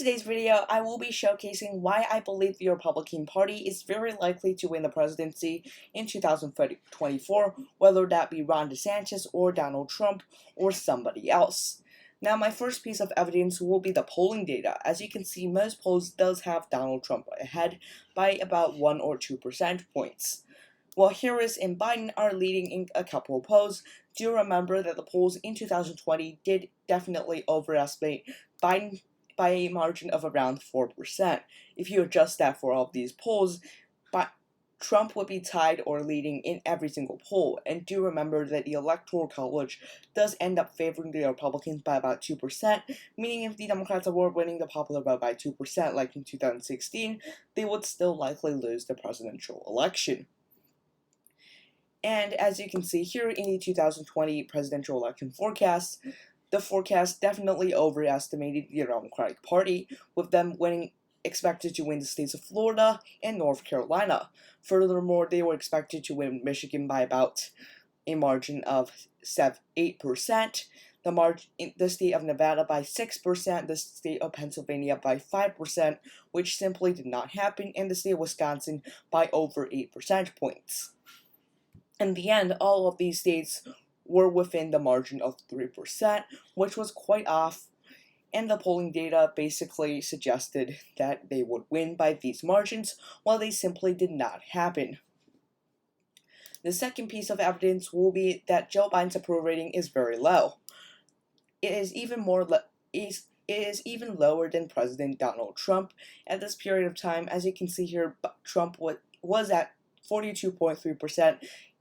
Today's video, I will be showcasing why I believe the Republican Party is very likely to win the presidency in 2024, whether that be Ron DeSantis or Donald Trump or somebody else. Now, my first piece of evidence will be the polling data. As you can see, most polls does have Donald Trump ahead by about 1 or 2 percentage points. While Harris and Biden are leading in a couple of polls, do remember that the polls in 2020 did definitely overestimate Biden by a margin of around 4%. If you adjust that for all of these polls, Trump would be tied or leading in every single poll. And do remember that the Electoral College does end up favoring the Republicans by about 2%, meaning if the Democrats were winning the popular vote by 2%, like in 2016, they would still likely lose the presidential election. And as you can see here in the 2020 presidential election forecast, the forecast definitely overestimated the Democratic Party, with them expected to win the states of Florida and North Carolina. Furthermore, they were expected to win Michigan by about a margin of 8%, the state of Nevada by 6%, the state of Pennsylvania by 5%, which simply did not happen, and the state of Wisconsin by over 8 percentage points. In the end, all of these states were within the margin of 3%, which was quite off, and the polling data basically suggested that they would win by these margins, while they simply did not happen. The second piece of evidence will be that Joe Biden's approval rating is very low. It is even lower than President Donald Trump at this period of time. As you can see here, Trump was at 42.3%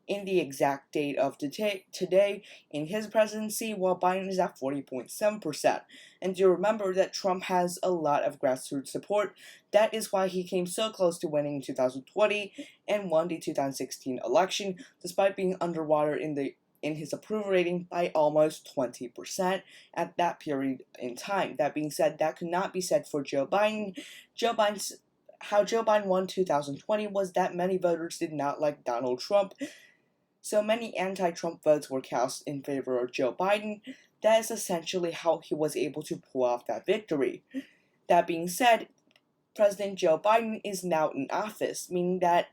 in the exact date of today in his presidency, while Biden is at 40.7%. And do remember that Trump has a lot of grassroots support. That is why he came so close to winning in 2020 and won the 2016 election, despite being underwater in his approval rating by almost 20% at that period in time. That being said, that could not be said for Joe Biden. How Joe Biden won 2020 was that many voters did not like Donald Trump, so many anti-Trump votes were cast in favor of Joe Biden. That is essentially how he was able to pull off that victory. That being said, President Joe Biden is now in office, meaning that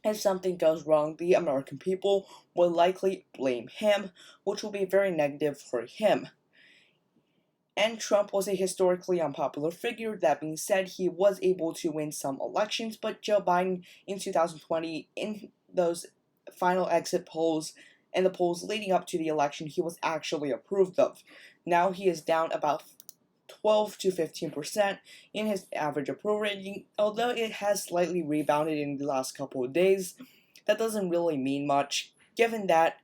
if something goes wrong, the American people will likely blame him, which will be very negative for him. And Trump was a historically unpopular figure. That being said, he was able to win some elections, but Joe Biden in 2020, in those final exit polls and the polls leading up to the election, he was actually approved of. Now he is down about 12 to 15% in his average approval rating. Although it has slightly rebounded in the last couple of days, that doesn't really mean much, given that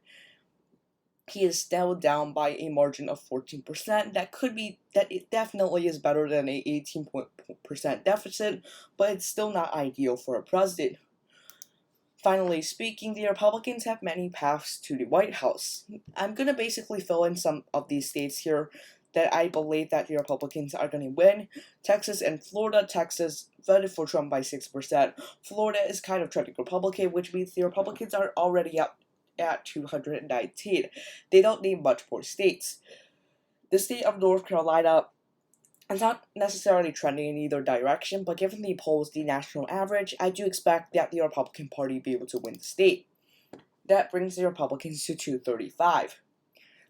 he is still down by a margin of 14%. That it definitely is better than a 18% deficit, but it's still not ideal for a president. Finally speaking, the Republicans have many paths to the White House. I'm going to basically fill in some of these states here that I believe that the Republicans are going to win. Texas and Florida. Texas voted for Trump by 6%. Florida is kind of trending Republican, which means the Republicans are already up at 219. They don't need much more states. The state of North Carolina is not necessarily trending in either direction, but given the polls, the national average, I do expect that the Republican Party will be able to win the state. That brings the Republicans to 235.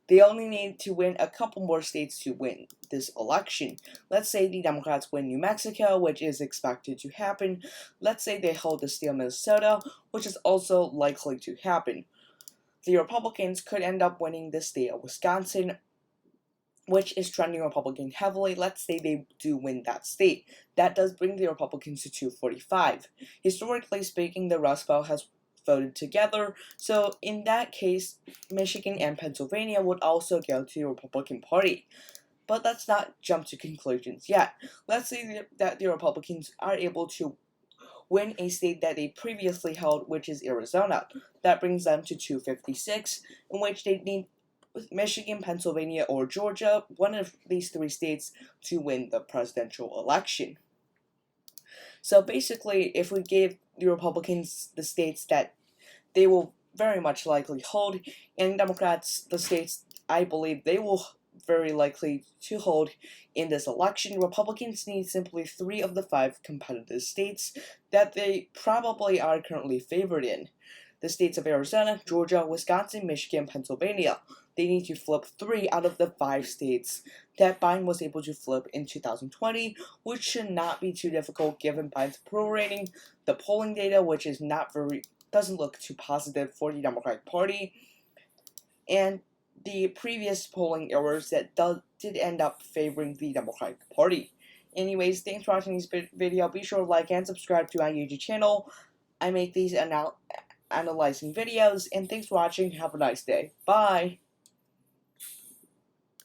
They only need to win a couple more states to win this election. Let's say the Democrats win New Mexico, which is expected to happen. Let's say they hold the state of Minnesota, which is also likely to happen. The Republicans could end up winning the state of Wisconsin, which is trending Republican heavily. Let's say they do win that state. That does bring the Republicans to 245. Historically speaking, the Rust Belt has voted together, so in that case, Michigan and Pennsylvania would also go to the Republican Party. But let's not jump to conclusions yet. Let's say that the Republicans are able to win a state that they previously held, which is Arizona. That brings them to 256, in which they need Michigan, Pennsylvania, or Georgia, one of these three states, to win the presidential election. So basically, if we gave the Republicans the states that they will very much likely hold, and Democrats the states I believe they will very likely to hold in this election. Republicans need simply 3 of the 5 competitive states that they probably are currently favored in. The states of Arizona, Georgia, Wisconsin, Michigan, Pennsylvania. They need to flip 3 out of the 5 states that Biden was able to flip in 2020, which should not be too difficult given Biden's approval rating, the polling data, which is doesn't look too positive for the Democratic Party, and the previous polling errors that did end up favoring the Democratic Party. Anyways, thanks for watching this video. Be sure to like and subscribe to my YouTube channel. I make these analyzing videos, and thanks for watching. Have a nice day. Bye!